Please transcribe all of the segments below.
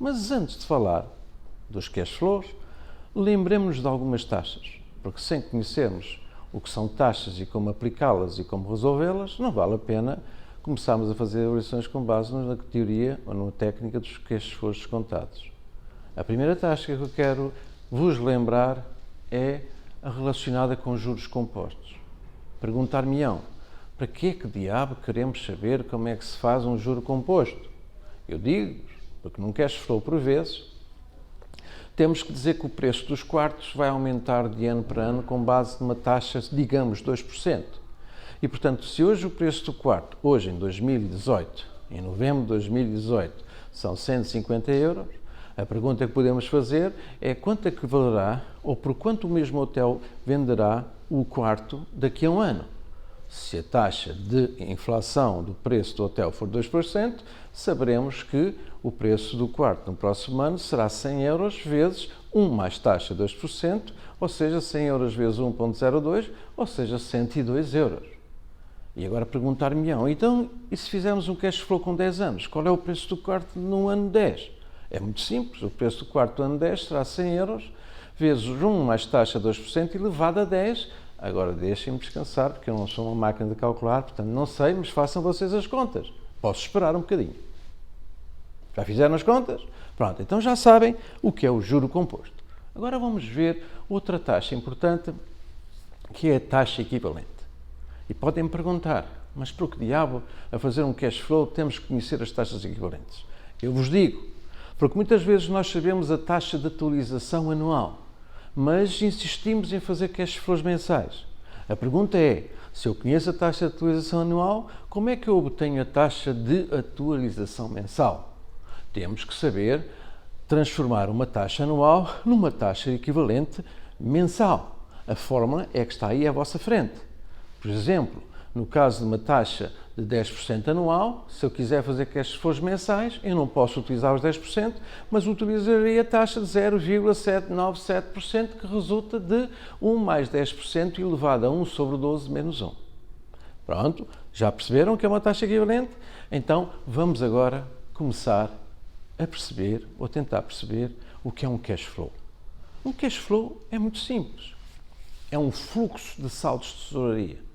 Mas antes de falar dos cash flows, lembremos-nos de algumas taxas, porque sem conhecermos o que são taxas e como aplicá-las e como resolvê-las, não vale a pena começarmos a fazer avaliações com base na teoria ou na técnica dos cash flows descontados. A primeira taxa que eu quero vos lembrar é a relacionada com juros compostos. Perguntar-me-ão, para que diabo queremos saber como é que se faz um juro composto? Eu digo-vos, porque num cash flow por vezes, temos que dizer que o preço dos quartos vai aumentar de ano para ano com base numa taxa, digamos, 2%. E, portanto, se hoje o preço do quarto, hoje em 2018, em novembro de 2018, são 150 euros, a pergunta que podemos fazer é quanto é que valerá ou por quanto o mesmo hotel venderá o quarto daqui a um ano. Se a taxa de inflação do preço do hotel for 2%, saberemos que o preço do quarto no próximo ano será 100 euros vezes 1 mais taxa 2%, ou seja, 100 euros vezes 1,02, ou seja, 102 euros. E agora perguntar-me-ão, então, e se fizermos um cash flow com 10 anos, qual é o preço do quarto no ano 10? É muito simples, o preço do quarto do ano 10 será 100 euros vezes 1 mais taxa 2% elevado a 10. Agora deixem-me descansar, porque eu não sou uma máquina de calcular, portanto não sei, mas façam vocês as contas. Posso esperar um bocadinho. Já fizeram as contas? Pronto, então já sabem o que é o juro composto. Agora vamos ver outra taxa importante, que é a taxa equivalente. E podem me perguntar, mas por que diabo, a fazer um cash flow, temos que conhecer as taxas equivalentes? Eu vos digo, porque muitas vezes nós sabemos a taxa de atualização anual, mas insistimos em fazer cash flows mensais. A pergunta é, se eu conheço a taxa de atualização anual, como é que eu obtenho a taxa de atualização mensal? Temos que saber transformar uma taxa anual numa taxa equivalente mensal. A fórmula é que está aí à vossa frente. Por exemplo, no caso de uma taxa de 10% anual, se eu quiser fazer cash flows mensais, eu não posso utilizar os 10%, mas utilizaria a taxa de 0,797%, que resulta de 1 mais 10% elevado a 1 sobre 12 menos 1. Pronto, já perceberam que é uma taxa equivalente? Então, vamos agora começar a perceber, ou tentar perceber, o que é um cash flow. Um cash flow é muito simples. É um fluxo de saldos de tesouraria.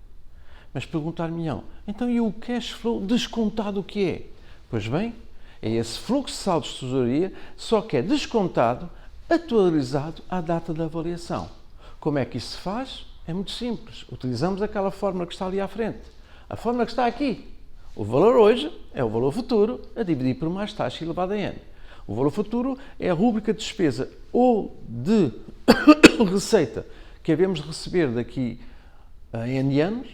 Mas perguntar-me-ão, então e o cash flow descontado o que é? Pois bem, é esse fluxo de saldos de tesouraria, só que é descontado, atualizado à data da avaliação. Como é que isso se faz? É muito simples. Utilizamos aquela fórmula que está ali à frente. A fórmula que está aqui. O valor hoje é o valor futuro a dividir por mais taxa elevada a n. O valor futuro é a rúbrica de despesa ou de receita que havemos de receber daqui a n anos.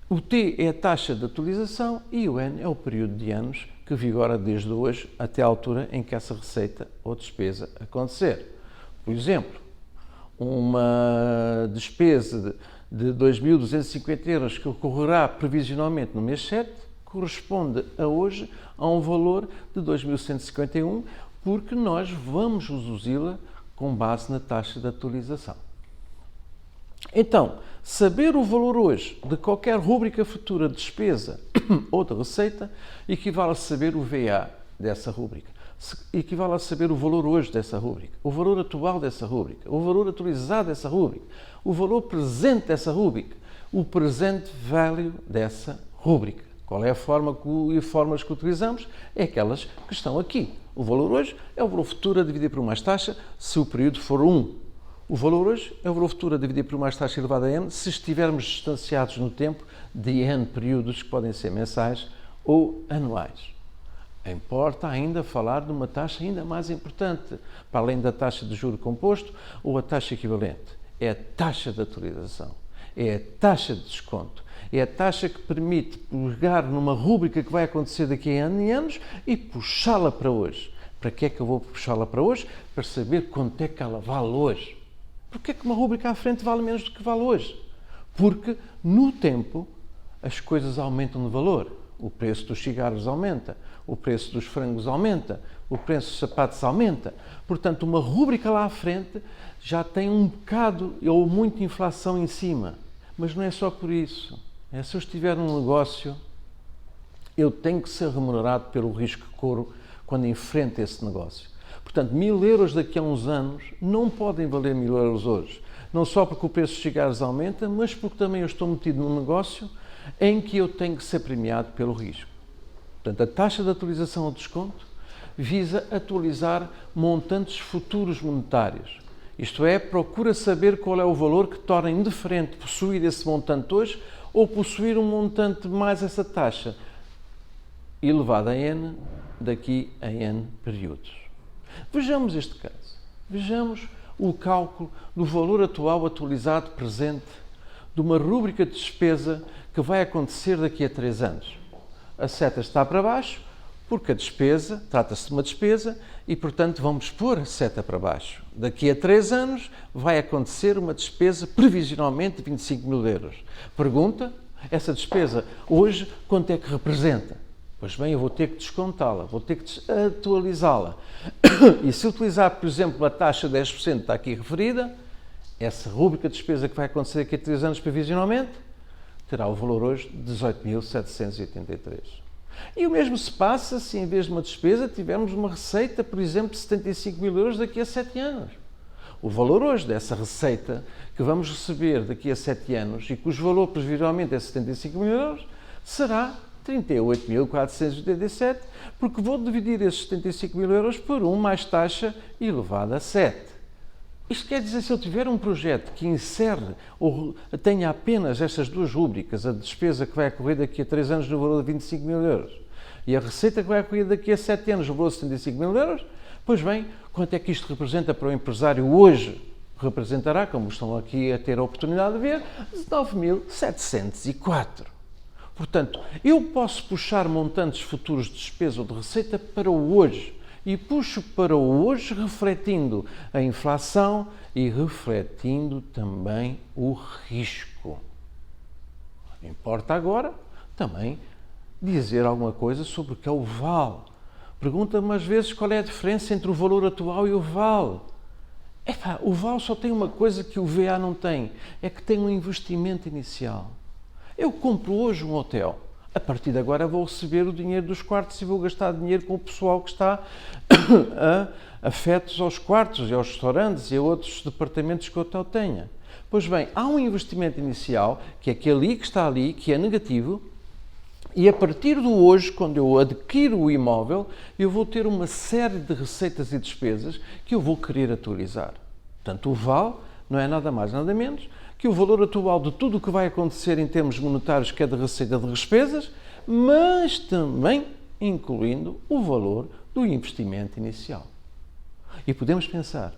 O T é a taxa de atualização e o N é o período de anos que vigora desde hoje até a altura em que essa receita ou despesa acontecer. Por exemplo, uma despesa de 2.250 euros que ocorrerá previsionalmente no mês 7 corresponde a hoje a um valor de 2.151, porque nós vamos reduzi-la com base na taxa de atualização. Então, saber o valor hoje de qualquer rúbrica futura de despesa ou de receita equivale a saber o VA dessa rúbrica, equivale a saber o valor hoje dessa rúbrica, o valor atual dessa rúbrica, o valor atualizado dessa rúbrica, o valor presente dessa rúbrica, o present value dessa rúbrica. Qual é a forma e formas que utilizamos? É aquelas que estão aqui. O valor hoje é o valor futuro a dividir por mais taxa, se o período for 1. O valor hoje é o valor futuro a dividir por mais taxa elevada a n, se estivermos distanciados no tempo de n períodos que podem ser mensais ou anuais. Importa ainda falar de uma taxa ainda mais importante, para além da taxa de juro composto ou a taxa equivalente. É a taxa de atualização, é a taxa de desconto, é a taxa que permite pegar numa rúbrica que vai acontecer daqui a N anos e puxá-la para hoje. Para que é que eu vou puxá-la para hoje? Para saber quanto é que ela vale hoje. Porquê é que uma rúbrica à frente vale menos do que vale hoje? Porque, no tempo, as coisas aumentam de valor. O preço dos cigarros aumenta, o preço dos frangos aumenta, o preço dos sapatos aumenta. Portanto, uma rúbrica lá à frente já tem um bocado ou muita inflação em cima. Mas não é só por isso. É se eu estiver num negócio, eu tenho que ser remunerado pelo risco que corro quando enfrento esse negócio. Portanto, 1000 euros daqui a uns anos não podem valer 1000 euros hoje. Não só porque o preço dos cigarros aumenta, mas porque também eu estou metido num negócio em que eu tenho que ser premiado pelo risco. Portanto, a taxa de atualização ao desconto visa atualizar montantes futuros monetários. Isto é, procura saber qual é o valor que torna indiferente possuir esse montante hoje ou possuir um montante mais essa taxa elevada a N daqui a N períodos. Vejamos este caso. Vejamos o cálculo do valor atual atualizado presente de uma rúbrica de despesa que vai acontecer daqui a 3 anos. A seta está para baixo porque a despesa, trata-se de uma despesa e, portanto, vamos pôr a seta para baixo. Daqui a 3 anos vai acontecer uma despesa previsionalmente de 25 mil euros. Pergunta, essa despesa hoje quanto é que representa? Pois bem, eu vou ter que descontá-la, vou ter que atualizá-la. E se utilizar, por exemplo, a taxa de 10% que está aqui referida, essa rúbrica de despesa que vai acontecer daqui a 3 anos previsionalmente, terá o valor hoje de 18.783. E o mesmo se passa se em vez de uma despesa tivermos uma receita, por exemplo, de 75 mil euros daqui a 7 anos. O valor hoje dessa receita que vamos receber daqui a 7 anos e cujo valor previsivelmente é 75 mil euros, será 38.487, porque vou dividir esses 75 mil euros por 1 mais taxa elevada a 7. Isto quer dizer, se eu tiver um projeto que encerre ou tenha apenas estas duas rúbricas, a despesa que vai ocorrer daqui a 3 anos no valor de 25 mil euros e a receita que vai ocorrer daqui a 7 anos no valor de 75 mil euros, pois bem, quanto é que isto representa para o empresário hoje? Representará, como estão aqui a ter a oportunidade de ver, 9.704. Portanto, eu posso puxar montantes futuros de despesa ou de receita para o hoje. E puxo para o hoje refletindo a inflação e refletindo também o risco. Importa agora também dizer alguma coisa sobre o que é o vale. Pergunta-me às vezes qual é a diferença entre o valor atual e o vale. O vale só tem uma coisa que o VA não tem, é que tem um investimento inicial. Eu compro hoje um hotel. A partir de agora vou receber o dinheiro dos quartos e vou gastar dinheiro com o pessoal que está afetos aos quartos e aos restaurantes e a outros departamentos que o hotel tenha. Pois bem, há um investimento inicial, que é aquele que está ali, que é negativo, e a partir do hoje, quando eu adquiro o imóvel, eu vou ter uma série de receitas e despesas que eu vou querer atualizar. Portanto, o VAL não é nada mais, nada menos que o valor atual de tudo o que vai acontecer em termos monetários, que é de receita de despesas, mas também incluindo o valor do investimento inicial. E podemos pensar,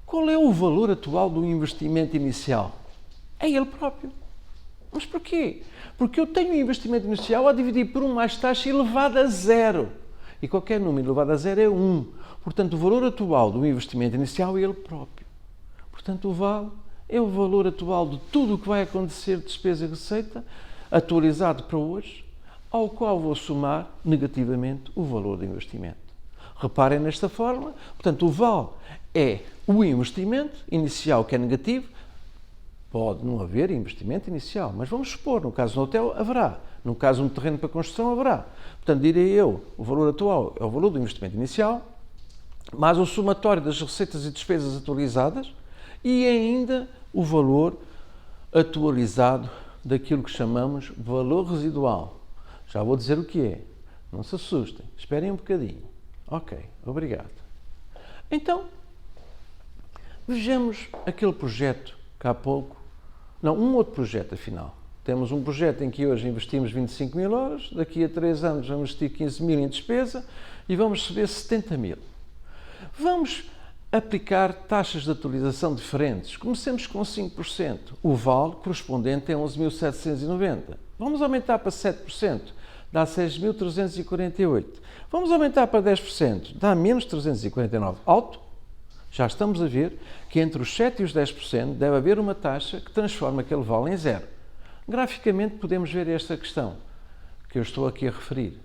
qual é o valor atual do investimento inicial? É ele próprio. Mas porquê? Porque eu tenho um investimento inicial a dividir por 1 mais taxa elevada a 0. E qualquer número elevado a 0 é 1. Portanto, o valor atual do investimento inicial é ele próprio. Portanto, o vale é o valor atual de tudo o que vai acontecer de despesa e receita, atualizado para hoje, ao qual vou somar negativamente o valor do investimento. Reparem nesta forma, portanto, o vale é o investimento inicial que é negativo. Pode não haver investimento inicial, mas vamos supor, no caso do hotel, haverá. No caso de um terreno para construção, haverá. Portanto, direi eu, o valor atual é o valor do investimento inicial, mais o somatório das receitas e despesas atualizadas e ainda o valor atualizado daquilo que chamamos valor residual. Já vou dizer o que é. Não se assustem. Esperem um bocadinho. Ok, obrigado. Então, vejamos aquele projeto que há pouco... Não, um outro projeto, afinal. Temos um projeto em que hoje investimos 25 mil euros, daqui a 3 anos vamos investir 15 mil em despesa e vamos receber 70 mil. Vamos aplicar taxas de atualização diferentes. Comecemos com 5%. O vale correspondente é 11.790. Vamos aumentar para 7%, dá 6.348. Vamos aumentar para 10%, dá menos 349. Alto? Já estamos a ver que entre os 7% e os 10% deve haver uma taxa que transforma aquele vale em 0. Graficamente podemos ver esta questão que eu estou aqui a referir.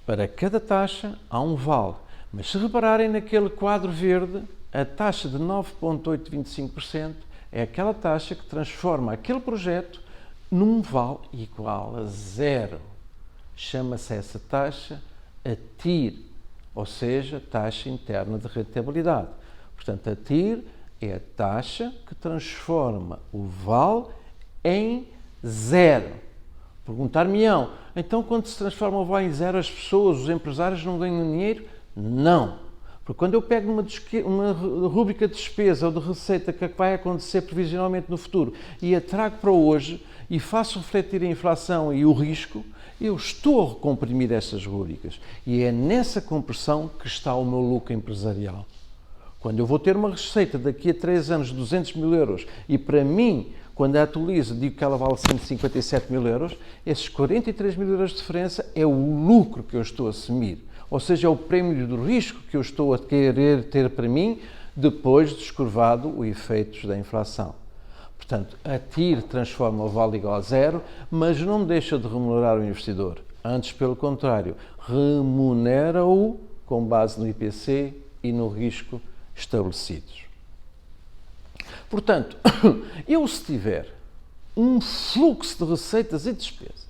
Para cada taxa há um vale. Mas se repararem naquele quadro verde, a taxa de 9,825% é aquela taxa que transforma aquele projeto num vale igual a 0. Chama-se essa taxa a TIR, ou seja, taxa interna de rentabilidade. Portanto, a TIR é a taxa que transforma o VAL em zero. Perguntar-me-ão, então quando se transforma o VAL em zero, as pessoas, os empresários não ganham dinheiro? Não. Porque quando eu pego uma rúbrica de despesa ou de receita que vai acontecer previsionalmente no futuro e a trago para hoje e faço refletir a inflação e o risco, eu estou a recomprimir essas rúbricas. E é nessa compressão que está o meu lucro empresarial. Quando eu vou ter uma receita daqui a 3 anos de 200 mil euros e para mim, quando a atualizo, digo que ela vale 157 mil euros, esses 43 mil euros de diferença é o lucro que eu estou a assumir. Ou seja, é o prémio do risco que eu estou a querer ter para mim depois de descurvado os efeitos da inflação. Portanto, a TIR transforma o VAL igual a zero, mas não deixa de remunerar o investidor. Antes, pelo contrário, remunera-o com base no IPC e no risco estabelecidos. Portanto, eu se tiver um fluxo de receitas e despesas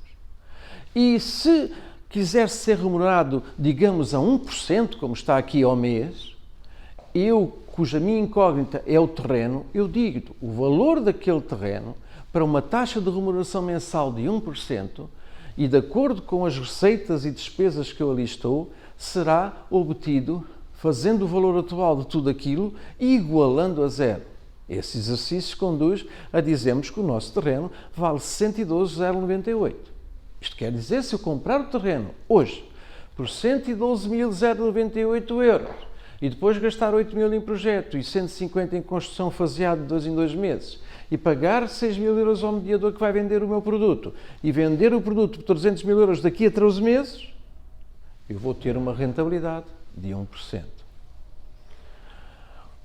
e se quiser ser remunerado, digamos, a 1%, como está aqui ao mês, cuja minha incógnita é o terreno, eu digo o valor daquele terreno para uma taxa de remuneração mensal de 1% e de acordo com as receitas e despesas que eu ali estou, será obtido fazendo o valor atual de tudo aquilo e igualando a zero. Esse exercício conduz a dizermos que o nosso terreno vale 112.098. Isto quer dizer, se eu comprar o terreno hoje por 112.098 euros e depois gastar 8 mil em projeto e 150 em construção faseado de 2 em 2 meses e pagar 6 mil euros ao mediador que vai vender o meu produto e vender o produto por 300 mil euros daqui a 13 meses, eu vou ter uma rentabilidade de 1%.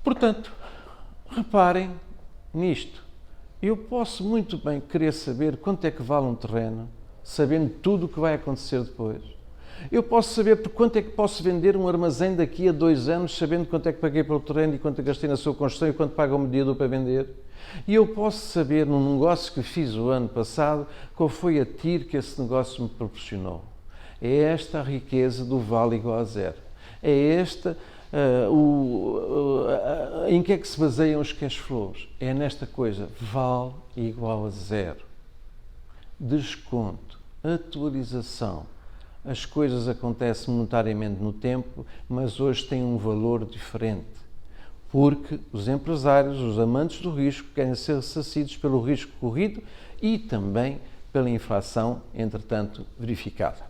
Portanto, reparem nisto. Eu posso muito bem querer saber quanto é que vale um terreno, sabendo tudo o que vai acontecer depois. Eu posso saber por quanto é que posso vender um armazém daqui a 2 anos, sabendo quanto é que paguei pelo terreno e quanto gastei na sua construção e quanto paga o mediador para vender. E eu posso saber, num negócio que fiz o ano passado, qual foi a TIR que esse negócio me proporcionou. É esta a riqueza do VAL igual a zero. É esta em que é que se baseiam os cash flows? É nesta coisa, VAL igual a zero. Desconto, atualização. As coisas acontecem monetariamente no tempo, mas hoje têm um valor diferente. Porque os empresários, os amantes do risco, querem ser ressarcidos pelo risco corrido e também pela inflação, entretanto, verificada.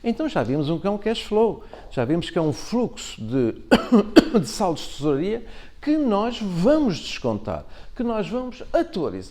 Então já vimos o que é um cash flow, já vimos que é um fluxo de saldos de tesouraria que nós vamos descontar, que nós vamos atualizar.